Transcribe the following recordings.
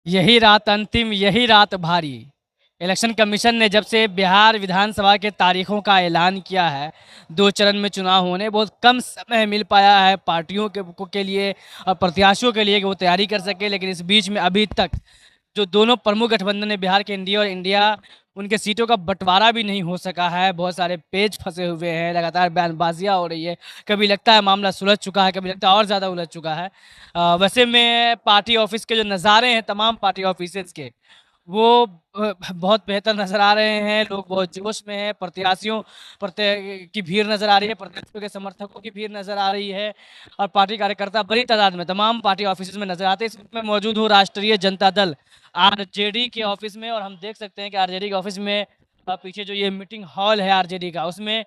यही रात अंतिम, यही रात भारी। इलेक्शन कमीशन ने जब से बिहार विधानसभा के तारीखों का ऐलान किया है, 2 चरण में चुनाव होने, बहुत कम समय मिल पाया है पार्टियों के लिए और प्रत्याशियों के लिए कि वो तैयारी कर सके। लेकिन इस बीच में अभी तक जो दोनों प्रमुख गठबंधन है, बिहार के एनडीए और इंडिया, उनके सीटों का बंटवारा भी नहीं हो सका है। बहुत सारे पेच फंसे हुए हैं, लगातार बयानबाजियां हो रही है। कभी लगता है मामला सुलझ चुका है, कभी लगता है और ज़्यादा उलझ चुका है। वैसे में पार्टी ऑफिस के जो नज़ारे हैं, तमाम पार्टी ऑफिस के, वो बहुत बेहतर नज़र आ रहे हैं। लोग बहुत जोश में हैं। प्रत्याशियों प्रत्या की भीड़ नज़र आ रही है, प्रत्याशियों के समर्थकों की भीड़ नज़र आ रही है और पार्टी कार्यकर्ता बड़ी तादाद में तमाम पार्टी ऑफिस में नज़र आते हैं। इस वक्त मैं मौजूद हूँ राष्ट्रीय जनता दल आरजेडी के ऑफिस में और हम देख सकते हैं कि आरजेडी के ऑफिस में पीछे जो ये मीटिंग हॉल है आरजेडी का, उसमें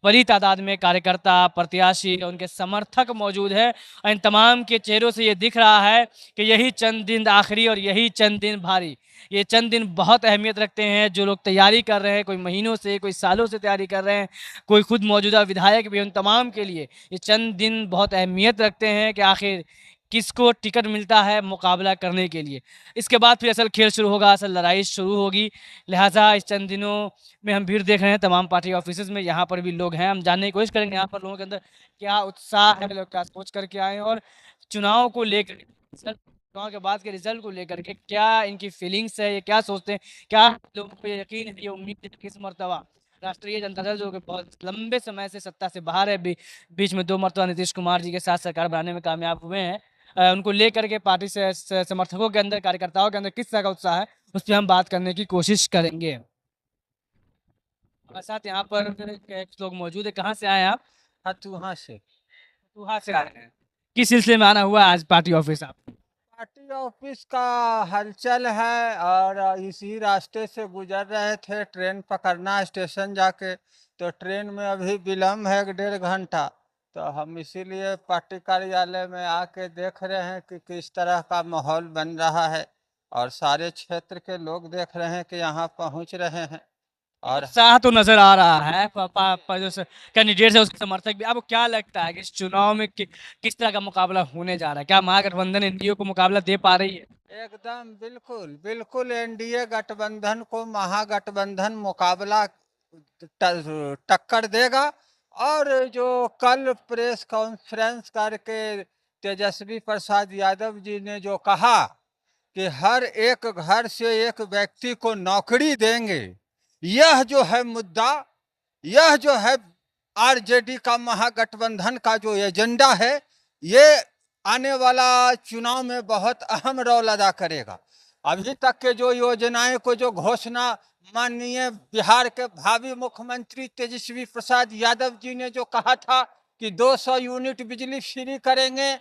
बड़ी तादाद में कार्यकर्ता, प्रत्याशी, उनके समर्थक मौजूद है और इन तमाम के चेहरों से ये दिख रहा है कि यही चंद दिन आखिरी और यही चंद दिन भारी। ये चंद दिन बहुत अहमियत रखते हैं। जो लोग तैयारी कर रहे हैं, कोई महीनों से, कोई सालों से तैयारी कर रहे हैं, कोई खुद मौजूदा विधायक भी, उन तमाम के लिए ये चंद दिन बहुत अहमियत रखते हैं कि आखिर किसको टिकट मिलता है मुकाबला करने के लिए। इसके बाद फिर असल खेल शुरू होगा, असल लड़ाई शुरू होगी। लिहाजा इस चंद दिनों में हम भीड़ देख रहे हैं तमाम पार्टी ऑफिस में। यहाँ पर भी लोग हैं, हम जानने की कोशिश करेंगे यहाँ पर लोगों के अंदर क्या उत्साह है, लोग क्या सोच करके आए हैं और चुनाव को लेकर, चुनाव के बाद के रिजल्ट को लेकर के क्या इनकी फीलिंग्स है, ये क्या सोचते हैं, क्या लोगों को ये यकीन है, ये उम्मीद है कि इस मरतबा राष्ट्रीय जनता दल जो कि बहुत लंबे समय से सत्ता से बाहर है, बीच में 2 मरतबा नीतीश कुमार जी के साथ सरकार बनाने में कामयाब हुए हैं, उनको लेकर के पार्टी से समर्थकों के अंदर, कार्यकर्ताओं के अंदर किस तरह का उत्साह है, उस पर हम बात करने की कोशिश करेंगे। हमारे साथ यहाँ पर कुछ लोग मौजूद है। कहाँ से आए हैं आप? हाँ, तू वहाँ से। वहाँ से आए हैं। किस सिलसिले में आना हुआ आज पार्टी ऑफिस आप? पार्टी ऑफिस का हलचल है और इसी रास्ते से गुजर रहे थे। ट्रेन पकड़ना स्टेशन जाके, तो ट्रेन में अभी विलम्ब है 1.5 घंटा। तो हम इसीलिए पार्टी कार्यालय में आके देख रहे हैं कि किस तरह का माहौल बन रहा है और सारे क्षेत्र के लोग देख रहे हैं कि यहाँ पहुँच रहे हैं। और उत्साह तो नजर आ रहा है। जो कैंडिडेट है उसके समर्थक भी। आपको क्या लगता है कि इस चुनाव में किस तरह का मुकाबला होने जा रहा है? क्या महागठबंधन एनडीए को मुकाबला दे पा रही है? एकदम बिल्कुल बिल्कुल एनडीए गठबंधन को महागठबंधन मुकाबला टक्कर देगा। और जो कल प्रेस कॉन्फ्रेंस करके तेजस्वी प्रसाद यादव जी ने जो कहा कि हर एक घर से एक व्यक्ति को नौकरी देंगे, यह जो है मुद्दा, यह जो है आरजेडी का महागठबंधन का जो एजेंडा है, ये आने वाला चुनाव में बहुत अहम रोल अदा करेगा। अभी तक के जो योजनाएं को जो घोषणा माननीय बिहार के भावी मुख्यमंत्री तेजस्वी प्रसाद यादव जी ने जो कहा था कि 200 यूनिट बिजली फ्री करेंगे,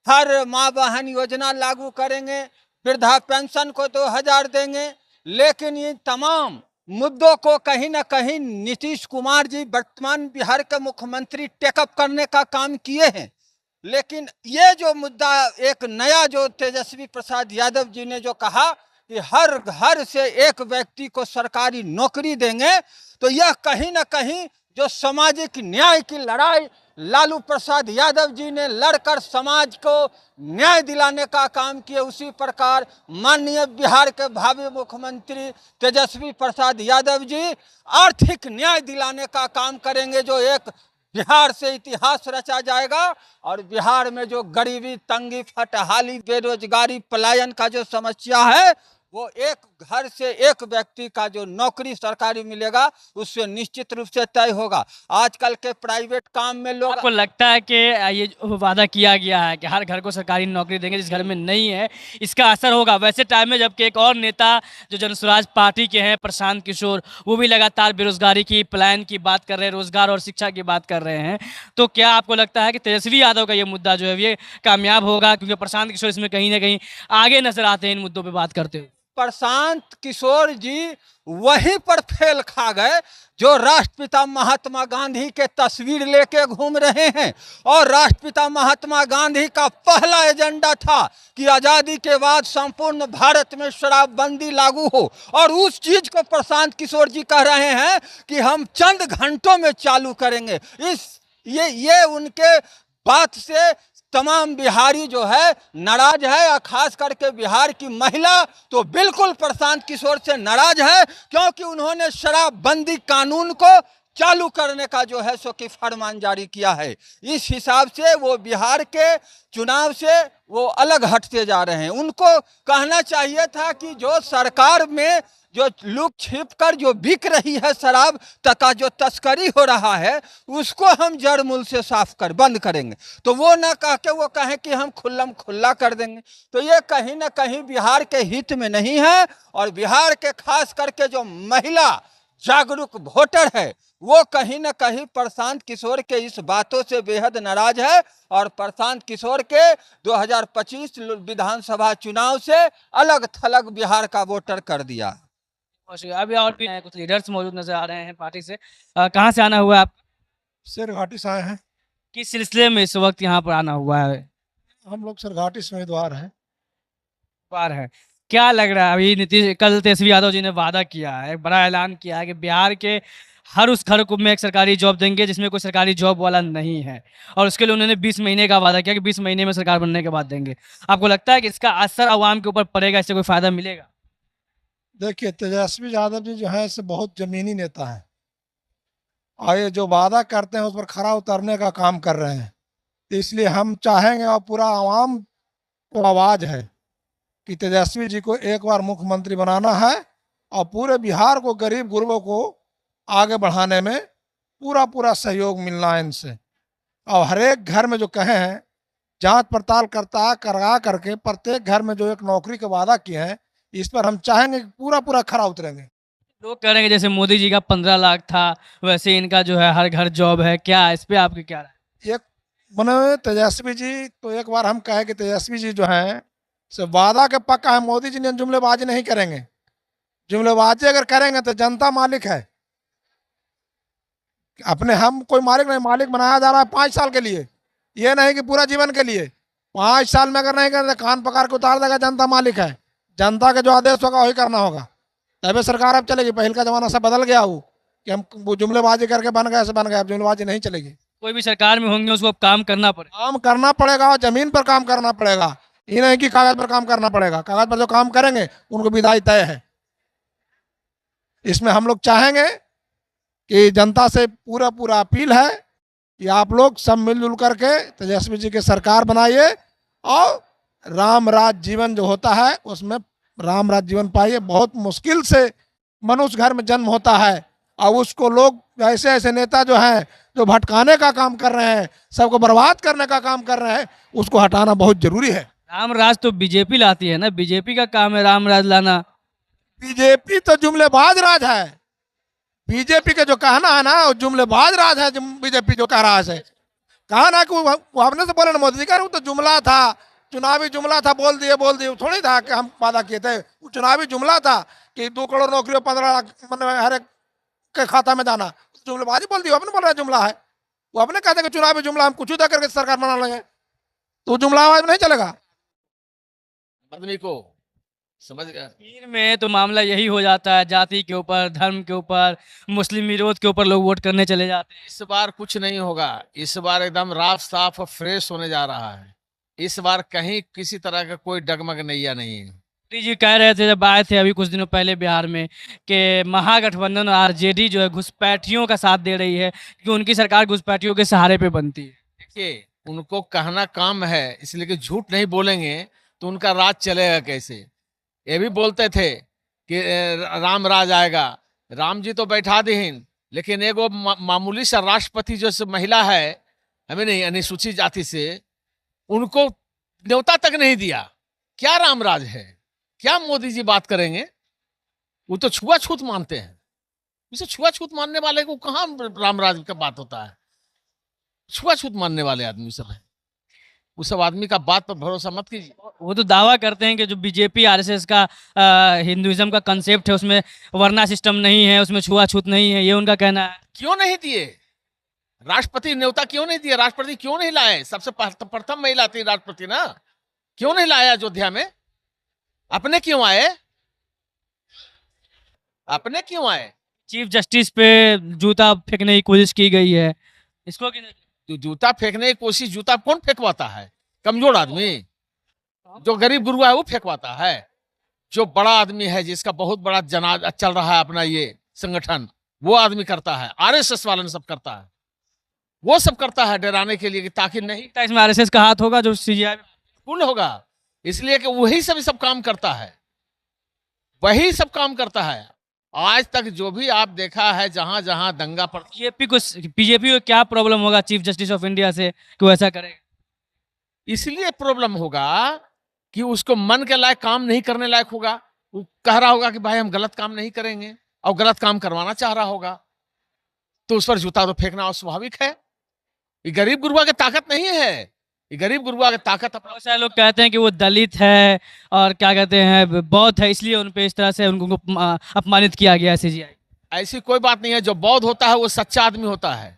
हर माँ बहन योजना लागू करेंगे, वृद्धा पेंशन को 2000 देंगे, लेकिन ये तमाम मुद्दों को कहीं ना कहीं नीतीश कुमार जी वर्तमान बिहार के मुख्यमंत्री टेकअप करने का काम किए हैं। लेकिन ये जो मुद्दा एक नया जो तेजस्वी प्रसाद यादव जी ने जो कहा कि हर घर से एक व्यक्ति को सरकारी नौकरी देंगे, तो यह कहीं ना कहीं जो सामाजिक न्याय की लड़ाई लालू प्रसाद यादव जी ने लड़कर समाज को न्याय दिलाने का काम किए, उसी प्रकार माननीय बिहार के भावी मुख्यमंत्री तेजस्वी प्रसाद यादव जी आर्थिक न्याय दिलाने का काम करेंगे, जो एक बिहार से इतिहास रचा जाएगा। और बिहार में जो गरीबी, तंगी, फटहाली, बेरोजगारी, पलायन का जो समस्या है, वो एक घर से एक व्यक्ति का जो नौकरी सरकारी मिलेगा, उससे निश्चित रूप से तय होगा। आजकल के प्राइवेट काम में लोग, आपको लगता है कि ये जो वादा किया गया है कि हर घर को सरकारी नौकरी देंगे जिस घर में नहीं है, इसका असर होगा? वैसे टाइम में जबकि एक और नेता जो जनसुराज पार्टी के हैं, प्रशांत किशोर, वो भी लगातार बेरोजगारी की, पलायन की बात कर रहे हैं, रोजगार और शिक्षा की बात कर रहे हैं, तो क्या आपको लगता है कि तेजस्वी यादव का ये मुद्दा जो है ये कामयाब होगा? क्योंकि प्रशांत किशोर इसमें कहीं ना कहीं आगे नजर आते हैं इन मुद्दों पर बात करते हुए। प्रशांत किशोर जी वहीं पर फेल खा गए जो राष्ट्रपिता महात्मा गांधी के तस्वीर लेके घूम रहे हैं। और राष्ट्रपिता महात्मा गांधी का पहला एजेंडा था कि आजादी के बाद संपूर्ण भारत में शराबबंदी लागू हो, और उस चीज को प्रशांत किशोर जी कह रहे हैं कि हम चंद घंटों में चालू करेंगे। ये उनके बात से तमाम बिहारी जो है नाराज है, और खास करके बिहार की महिला तो बिल्कुल प्रशांत किशोर से नाराज है, क्योंकि उन्होंने शराबबंदी कानून को चालू करने का जो है सो कि फरमान जारी किया है। इस हिसाब से वो बिहार के चुनाव से वो अलग हटते जा रहे हैं। उनको कहना चाहिए था कि जो सरकार में जो लुक छिप कर जो बिक रही है शराब तथा जो तस्करी हो रहा है, उसको हम जड़ मूल से साफ कर बंद करेंगे। तो वो ना कह के वो कहें कि हम खुल्लम खुल्ला कर देंगे, तो ये कहीं ना कहीं बिहार के हित में नहीं है। और बिहार के खास करके जो महिला जागरूक वोटर है, वो कहीं ना कहीं प्रशांत किशोर के इस बातों से बेहद नाराज है, और प्रशांत किशोर के 2025 विधानसभा चुनाव से अलग थलग बिहार का वोटर कर दिया। अभी और भी हैं, कुछ लीडर्स मौजूद नजर आ रहे हैं पार्टी से। कहाँ से आना हुआ है आप? सिरघाटी से आए हैं। किस सिलसिले में इस वक्त यहाँ पर आना हुआ है? हम लोग सिरघाटी से उम्मीदवार हैं। बार है, क्या लग रहा है? अभी नीतीश, कल तेजस्वी यादव जी ने वादा किया है, एक बड़ा ऐलान किया है कि बिहार के हर उस घर को में एक सरकारी जॉब देंगे जिसमें कोई सरकारी जॉब वाला नहीं है, और उसके लिए उन्होंने 20 महीने का वादा किया कि 20 महीने में सरकार बनने के बाद देंगे। आपको लगता है कि इसका असर आवाम के ऊपर पड़ेगा, इससे कोई फायदा मिलेगा? देखिए, तेजस्वी यादव जी जो है से बहुत जमीनी नेता हैं, और ये जो वादा करते हैं उस पर खरा उतरने का काम कर रहे हैं। तो इसलिए हम चाहेंगे, और पूरा आवाम को आवाज़ है कि तेजस्वी जी को एक बार मुख्यमंत्री बनाना है, और पूरे बिहार को गरीब गुरबों को आगे बढ़ाने में पूरा पूरा सहयोग मिलना है इनसे। और हर एक घर में जो कहे हैं, जांच पड़ताल करा करके प्रत्येक घर में जो एक नौकरी का वादा किए हैं, इस पर हम चाहेंगे कि पूरा पूरा खरा उतरेंगे। लोग कह रहे हैं कि जैसे मोदी जी का 15 लाख था, वैसे इनका जो है हर घर जॉब है, क्या इस पे आपकी क्या राय है? एक बने तेजस्वी जी, तो एक बार हम कहें कि तेजस्वी जी जो हैं से वादा के पक्का है, मोदी जी ने जुमलेबाजी नहीं करेंगे। जुमलेबाजी अगर करेंगे तो जनता मालिक है, अपने हम कोई मालिक नहीं। मालिक बनाया जा रहा है 5 साल के लिए, ये नहीं कि पूरा जीवन के लिए। 5 साल में अगर नहीं करें तो कान पकड़ के उतार देगा। जनता मालिक है, जनता का जो आदेश होगा वही करना होगा, तभी सरकार अब चलेगी। पहले का जमाना सब बदल गया हो कि हम वो जुमलेबाजी करके बन गए, ऐसे बन गए। अब जुमलेबाजी नहीं चलेगी। कोई भी सरकार में होंगे उसको अब काम करना पड़ेगा। काम करना पड़ेगा, और जमीन पर काम करना पड़ेगा। ये नहीं कि कागज पर काम करना पड़ेगा। कागज पर जो काम करेंगे उनको विदाई तय है। इसमें हम लोग चाहेंगे कि जनता से पूरा पूरा अपील है कि आप लोग सब मिलजुल करके तेजस्वी जी की सरकार बनाइए, और राम राज जीवन जो होता है उसमें राम राज जीवन पाइए। बहुत मुश्किल से मनुष्य घर में जन्म होता है, और उसको लोग ऐसे ऐसे नेता जो हैं जो भटकाने का काम कर रहे हैं, सबको बर्बाद करने का काम कर रहे हैं, उसको हटाना बहुत जरूरी है। राम राज तो बीजेपी लाती है ना, बीजेपी का काम है राम राज लाना। बीजेपी तो जुमलेबाज राज है। बीजेपी का जो कहना है ना, वो जुमलेबाज राज है। बीजेपी जो कह रहा है, कहा ना कि वो अपने से बोले ना, मोदी जी कह रहे वो तो जुमला था, चुनावी जुमला था, बोल दिए। थोड़ी था कि हम वादा किए थे। वो चुनावी जुमला था कि 2 करोड़ नौकरी, 15 लाख मतलब हर एक के खाता में जाना। जुमलेबाजी बोल दी, अपने बोल रहे जुमला है। वो अपने कहते हैं कि चुनावी जुमला हम कुछ उदा करके सरकार बना लेंगे, तो जुमला आवाज में नहीं चलेगा। आदमी को समझ गया। कश्मीर में तो मामला यही हो जाता है, जाति के ऊपर, धर्म के ऊपर, मुस्लिम विरोध के ऊपर लोग वोट करने चले जाते हैं। इस बार कुछ नहीं होगा। इस बार एकदम राफ साफ और फ्रेश होने जा रहा है। इस बार कहीं किसी तरह का कोई डगमग नैया नहीं है। मोदी जी कह रहे थे जब आए थे अभी कुछ दिनों पहले बिहार में कि महागठबंधन और आरजेडी जो है घुसपैठियों का साथ दे रही है, कि उनकी सरकार घुसपैठियों के सहारे पे बनती है। देखिए, उनको कहना काम है, इसलिए कि झूठ नहीं बोलेंगे तो उनका राज चलेगा कैसे। ये भी बोलते थे कि राम राज आएगा। राम जी तो बैठा दीन, लेकिन एगो मामूली सा राष्ट्रपति जो महिला है, हमें नहीं अनुसूचित जाति से, उनको न्योता तक नहीं दिया। क्या राम राज है? क्या मोदी जी बात करेंगे? वो तो छुआछूत मानते हैं। इसे छुआछूत मानने वाले को कहाँ राम राज का बात होता है? छुआछूत मानने वाले आदमी सब है। उस सब आदमी का बात पर भरोसा मत कीजिए। वो तो दावा करते हैं कि जो बीजेपी आरएसएस का हिंदुइज्म का कंसेप्ट है उसमें वर्ना सिस्टम नहीं है, उसमें छुआछूत नहीं है, ये उनका कहना है। क्यों नहीं दिए? राष्ट्रपति न्योता क्यों नहीं दिए? राष्ट्रपति क्यों नहीं लाए? सबसे प्रथम महिला थी राष्ट्रपति ना, क्यों नहीं लाया अयोध्या में? अपने क्यों आए? अपने क्यों आए? चीफ जस्टिस पे जूता फेंकने की कोशिश की गई है, इसको कि जो जूता फेंकने की कोशिश, जूता कौन फेंकवाता है? कमजोर आदमी, जो गरीब गुरुआ है वो फेंकवाता है। जो बड़ा आदमी है, जिसका बहुत बड़ा जनाज चल रहा है अपना ये संगठन, वो आदमी करता है। आरएसएस वाले ने सब करता है, वो सब करता है डराने के लिए कि ताकि नहीं इसमें आरएसएस का हाथ होगा जो सीजीआई पूर्ण होगा, इसलिए कि वही सब काम करता है, वही सब काम करता है। आज तक जो भी आप देखा है, जहां जहां दंगा पर बीजेपी को क्या प्रॉब्लम होगा चीफ जस्टिस ऑफ इंडिया से कि वो ऐसा करेगा? इसलिए प्रॉब्लम होगा कि उसको मन के लायक काम नहीं करने लायक होगा। वो कह रहा होगा कि भाई हम गलत काम नहीं करेंगे, और गलत काम करवाना चाह रहा होगा, तो उस पर जूता तो फेंकना स्वाभाविक है। ये गरीब गुरुआ की ताकत नहीं है, ये गरीब गुरुआ की ताकत अपना। बहुत सारे लोग कहते हैं कि वो दलित है और क्या कहते हैं बौद्ध है, इसलिए उन पे इस तरह से उनको अपमानित किया गया है सीजीआई। ऐसी कोई बात नहीं है। जो बौद्ध होता है वो सच्चा आदमी होता है,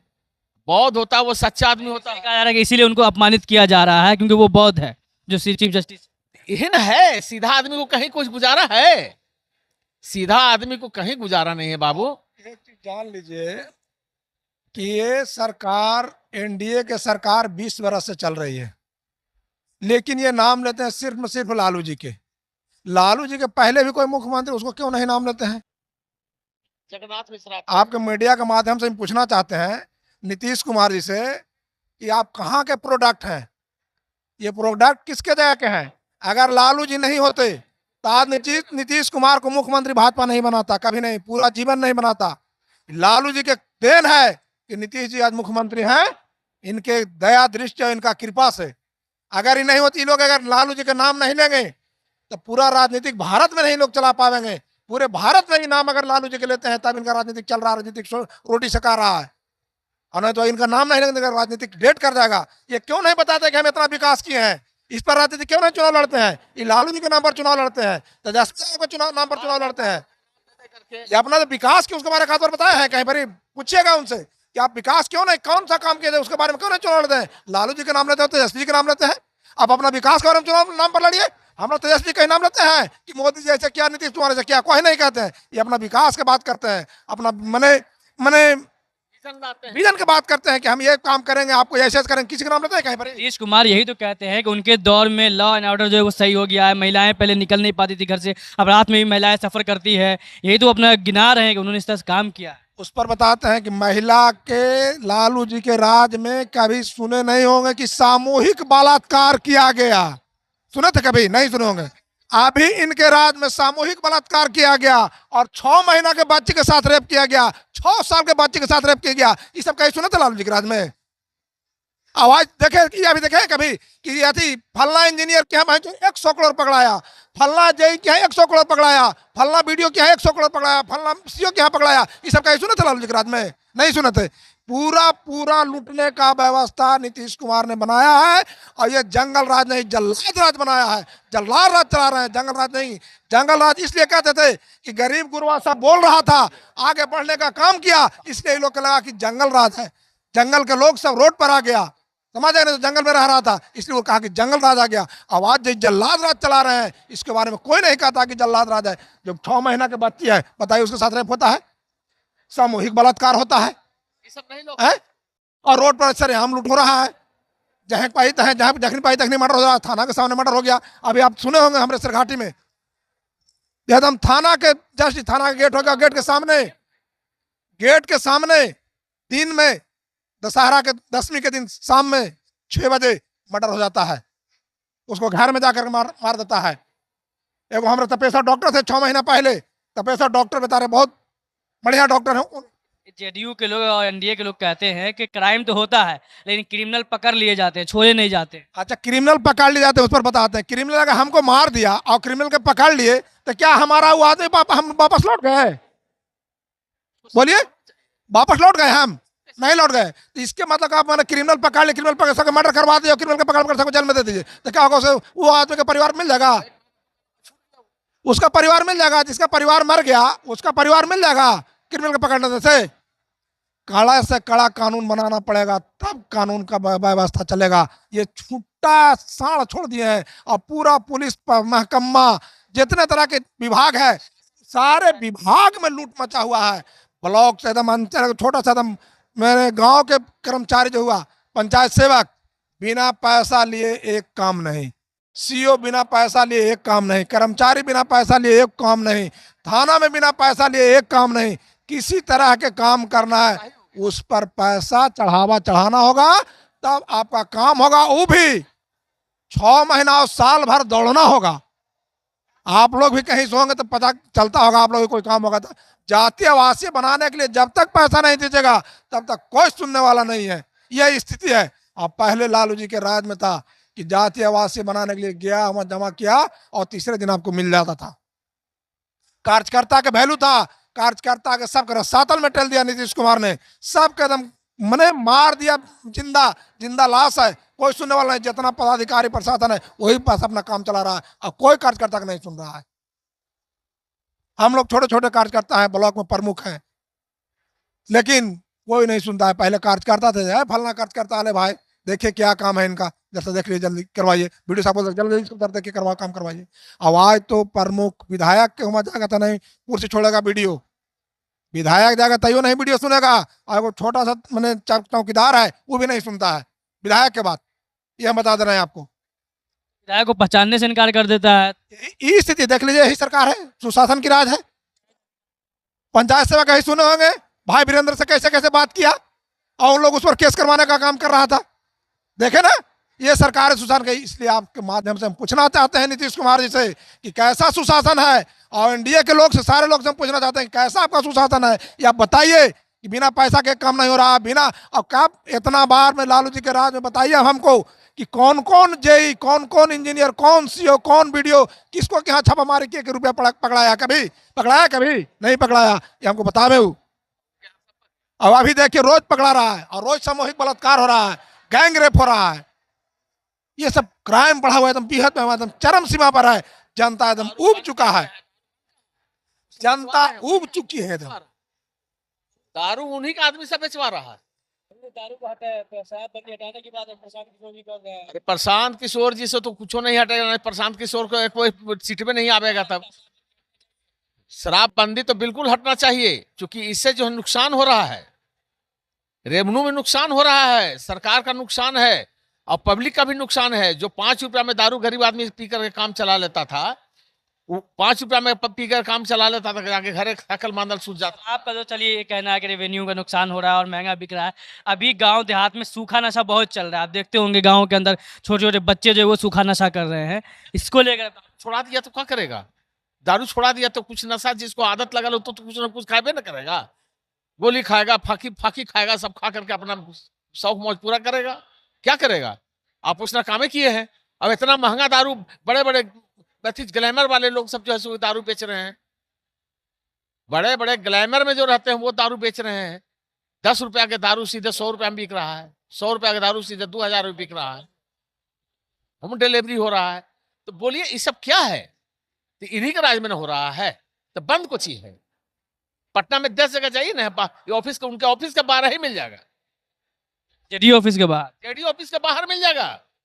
बौद्ध होता है वो सच्चा आदमी होता है। कहा जा रहा है कि इसीलिए उनको अपमानित किया जा रहा है क्योंकि वो बौद्ध है, जो चीफ जस्टिस। यही न है, सीधा आदमी को कहीं कुछ गुजारा है? सीधा आदमी को कहीं गुजारा नहीं है बाबू। एक चीज जान लीजिए कि ये सरकार, एनडीए के सरकार 20 बरस से चल रही है, लेकिन ये नाम लेते हैं सिर्फ लालू जी के। लालू जी के पहले भी कोई मुख्यमंत्री, उसको क्यों नहीं नाम लेते हैं? जगन्नाथ मिश्रा आपके मीडिया के माध्यम से हम पूछना चाहते हैं नीतीश कुमार जी से कि आप कहाँ के प्रोडक्ट हैं? ये प्रोडक्ट किसके जगह के हैं? अगर लालू जी नहीं होते तो आज नीतीश कुमार को मुख्यमंत्री भाजपा नहीं बनाता, कभी नहीं, पूरा जीवन नहीं बनाता। लालू जी के देन है कि नीतीश जी आज मुख्यमंत्री हैं, इनके दया दृष्टि और इनका कृपा से। अगर ये नहीं होती, ये लोग अगर लालू जी के नाम नहीं लेंगे तो पूरा राजनीतिक भारत में नहीं लोग चला पाएंगे। पूरे भारत में ही नाम अगर लालू जी के लेते हैं तब इनका राजनीतिक चल रहा है, राजनीतिक रोटी सका रहा है। और नहीं तो इनका नाम नहीं लेंगे, राजनीतिक डेट कर जाएगा। ये क्यों नहीं बताते कि हम इतना विकास किए हैं? इस पर राजनीति क्यों नहीं चुनाव लड़ते हैं? ये लालू जी के नाम पर चुनाव लड़ते हैं, तेजस्वी के चुनाव नाम पर चुनाव लड़ते हैं। ये अपना जो विकास की उसके बारे में खास तौर बताया है कहीं पर? पूछिएगा उनसे कि आप विकास क्यों नहीं, कौन सा काम किए थे उसके बारे में क्यों नहीं चुनाव लड़ते हैं? लालू जी के नाम लेते हैं, तेजस्वी जी के नाम लेते हैं। आप अपना विकास के बारे में चुनाव नाम पर लड़िए। हम लोग तेजस्वी का नाम लेते हैं कि मोदी जी ऐसे क्या, नीतीश कुमार ऐसे क्या, कोई नहीं कहते हैं। ये अपना विकास की बात करते हैं, अपना मने विजन की बात करते हैं कि हम ये काम करेंगे, आपको ऐसे करेंगे। किसी का नाम लेते हैं कहीं पर? नीतीश कुमार यही तो कहते हैं कि उनके दौर में लॉ एंड ऑर्डर जो है वो सही हो गया है, महिलाएं पहले निकल नहीं पाती थी घर से, अब रात में भी महिलाएं सफर करती है। यही तो अपना गिना रहे हैं कि उन्होंने इस तरह से काम किया है। उस पर बताते हैं कि महिला के लालू जी के राज में कभी सुने नहीं होंगे कि सामूहिक बलात्कार किया गया। सुने थे कभी? नहीं सुने होंगे। अभी इनके राज में सामूहिक बलात्कार किया गया और 6 महीना के बच्चे के साथ रेप किया गया, 6 साल के बच्चे के साथ रेप किया गया। ये सब कहीं सुने थे लालू जी के राज में? आवाज देखे, अभी देखे कभी कि यदि फलना इंजीनियर क्या है 100 करोड़ पकड़ाया, फलना जेई क्या 100 करोड़ पकड़ाया, फलना वीडियो क्या 100 करोड़ पकड़ाया, फलना सीओ क्या पकड़ाया? ये सब कहीं सुने थे लालू जी के राज में? नहीं सुने थे। पूरा लूटने का व्यवस्था नीतीश कुमार ने बनाया है, और ये जंगल राज नहीं जल्लाद राज बनाया है। जल्लाद राज चला रहे हैं, जंगल राज नहीं। जंगल राज इसलिए कहते थे कि गरीब गुरबा सब बोल रहा था, आगे बढ़ने का काम किया, इसलिए लोग को लगा कि जंगल राज है। जंगल के लोग सब रोड पर आ गया, समझ आए? तो जंगल में रह रहा था, इसलिए वो कहा कि जंगल राज आ गया। आवाज जो जल्लाद राज चला रहे हैं, इसके बारे में कोई नहीं कहता कि जल्लाद राज है। जो 6 महीना के बच्ची है, बताइए उसके साथ रेप होता है, सामूहिक बलात्कार होता है, सब नहीं लोग है? और रोड पर सरेआम लूट हो रहा है। जहाँ पाई तहाँ, जहाँ जखनी पाई तखनी मर्डर हो रहा है। थाना के सामने मर्डर हो गया। अभी आप सुने होंगे हमारे सरघाटी में, एकदम थाना के जस्ट थाना का गेट हो गया, गेट के सामने दिन में, दशहरा के 10वीं के दिन शाम में 6 बजे मर्डर हो जाता है। उसको घर में जाकर मार देता है। एगो हमारे तपेश्वर डॉक्टर थे 6 महीना पहले, तपेश्वर डॉक्टर बता रहे बहुत बढ़िया डॉक्टर है। जेडीयू के लोग और एनडीए के लोग कहते हैं कि क्राइम तो होता है लेकिन क्रिमिनल पकड़ लिए जाते हैं, छोड़े नहीं जाते। अच्छा, क्रिमिनल पकड़ लिए जाते हैं, उस पर बताते हैं। क्रिमिनल अगर हमको मार दिया और क्रिमिनल के पकड़ लिए तो क्या हमारा वो आदमी हम वापस लौट गए? बोलिए, वापस लौट गए? हम नहीं लौट गए। तो इसके मतलब आप मैंने क्रिमिनल पकड़ लिए, क्रिमिनल पकड़ सके मर्डर करवा दिए, क्रिमिनल के पकड़ सको जेल में दे दीजिए, तो क्या होगा? उसे वो आदमी का परिवार मिल जाएगा, उसका परिवार मिल जाएगा। जिसका परिवार मर गया उसका परिवार मिल जाएगा क्रिमिनल के पकड़ने से। कड़ा से कड़ा कानून बनाना पड़ेगा, तब कानून का व्यवस्था चलेगा। ये छुट्टा साड़ छोड़ दिए हैं और पूरा पुलिस महकमा, जितने तरह के विभाग है, सारे विभाग में लूट मचा हुआ है। ब्लॉक से एकदम अंचल, छोटा सा एकदम मेरे गांव के कर्मचारी जो हुआ, पंचायत सेवक, बिना पैसा लिए एक काम नहीं, सीओ बिना पैसा लिए एक काम नहीं, कर्मचारी बिना पैसा लिए एक काम नहीं, थाना में बिना पैसा लिए एक काम नहीं। किसी तरह के काम करना है उस पर पैसा चढ़ाना होगा, तब आपका काम होगा। वो भी 6 महीना और साल भर दौड़ना होगा। आप लोग भी कहीं सोएंगे तो पता चलता होगा आप लोग को कोई काम होगा। तो जातीय आवासीय बनाने के लिए जब तक पैसा नहीं दीजिएगा तब तक कोई सुनने वाला नहीं है। यह स्थिति है। अब पहले लालू जी के राज में था कि जातीय आवासीय बनाने के लिए गया, वहां जमा किया और तीसरे दिन आपको मिल जाता था। कार्यकर्ता के वैल्यू था, कार्यकर्ता के सबका रसातल में टेल दिया नीतीश कुमार ने, सबके एकदम मने मार दिया, जिंदा लाश है, कोई सुनने वाला नहीं। जितना पदाधिकारी प्रशासन है वही पास अपना काम चला रहा है और कोई कार्यकर्ता का नहीं सुन रहा है। हम लोग छोटे छोटे कार्यकर्ता हैं, ब्लॉक में प्रमुख हैं, लेकिन कोई नहीं सुनता है। पहले कार्यकर्ता थे, फलना कार्यकर्ता आले भाई देखिए क्या काम है इनका, जैसा देख लीजिए जल्दी करवाइए, वीडियो साहब बोलते जल्दी इसको देख के करवा काम करवाइए। आवाज तो प्रमुख विधायक के वहां जाएगा तो नहीं कुर्सी छोड़ेगा वीडियो, विधायक जाएगा तैयो नहीं वीडियो सुनेगा, और वो छोटा सा मैंने चौकीदार है वो भी नहीं सुनता है विधायक के बात। ये हम बता दे रहे हैं आपको। विधायक को पहचानने से इनकार कर देता है। ये स्थिति देख लीजिए, यही सरकार है, सुशासन की राज है। पंचायत सेवा कहीं सुने होंगे भाई वीरेंद्र से कैसे कैसे बात किया और उन लोग उस पर केस करवाने का काम कर रहा था। देखे ना, ये सरकार है सुशासन की। इसलिए आपके माध्यम से हम पूछना चाहते हैं नीतीश कुमार जी से कि कैसा सुशासन है, और एनडीए के लोग से, सारे लोग से हम पूछना चाहते हैं कैसा आपका सुशासन है। ये आप बताइए कि बिना पैसा के काम नहीं हो रहा, बिना, और कब इतना बार में लालू जी के राज में बताइए हमको कि कौन कौन जेई, कौन कौन इंजीनियर, कौन सीओ, कौन वीडियो, किसको क्या छापामारी किए कि रुपया पकड़ाया, कभी पकड़ाया, कभी नहीं पकड़ाया, ये हमको बतावे। अब अभी देखिए रोज पकड़ा रहा है और रोज सामूहिक बलात्कार हो रहा है, गैंग रेप हो रहा है। ये सब क्राइम बढ़ा हुआ है, एकदम बीहद में, एकदम चरम सीमा पर है। जनता एकदम ऊब चुका है, जनता ऊब चुकी है एकदम। दारू उन्हीं का आदमी से बेचवा रहा है। दारू को हटाने की बात प्रशांत किशोर जी कर रहे हैं। अरे प्रशांत किशोर जी से तो कुछ नहीं हटेगा, प्रशांत किशोर को कोई सीट में नहीं आवेगा। तब शराबबंदी तो बिल्कुल हटना चाहिए, क्योंकि इससे जो नुकसान हो रहा है, रेवेन्यू में नुकसान हो रहा है, सरकार का नुकसान है और पब्लिक का भी नुकसान है। जो 5 रुपया में दारू गरीब आदमी पी करके काम चला लेता था, वो 5 रुपया में पी कर काम चला लेता था, जाके घर थकल मांदल सूझ जाता। आपका तो चलिए ये कहना है कि रेवेन्यू का नुकसान हो रहा है और महंगा बिक रहा है। अभी गांव देहात में सूखा नशा बहुत चल रहा है, आप देखते होंगे गांव के अंदर छोटे छोटे बच्चे जो है वो सूखा नशा कर रहे हैं। इसको लेकर छोड़ा दिया तो क्या करेगा? दारू छोड़ा दिया तो कुछ नशा, जिसको आदत लगा लो तो कुछ ना कुछ खाए ना करेगा। गोली खाएगा, फाकी खाएगा, सब खा करके अपना शौक मौज पूरा करेगा। क्या करेगा? आप उसने कामे किए हैं। अब इतना महंगा दारू, बड़े बड़े ग्लैमर वाले लोग सब जो है दारू बेच रहे हैं, बड़े बड़े ग्लैमर में जो रहते हैं वो दारू बेच रहे हैं। 10 रुपया के दारू सीधे 100 रुपया में बिक रहा है, 100 रुपया के दारू सीधे 2000 रुपये बिक रहा है, होम डिलीवरी हो रहा है। तो बोलिए ये सब क्या है? तो इन्हीं के राज में हो रहा है, तो बंद को चीज है। पटना में 10 जगह जाइए ना, ऑफिस का, उनके ऑफिस के बाहर ही मिल जाएगा, जेडीओ ऑफिस के बाहर, जेडीओ ऑफिस के बाहर मिल जाएगा।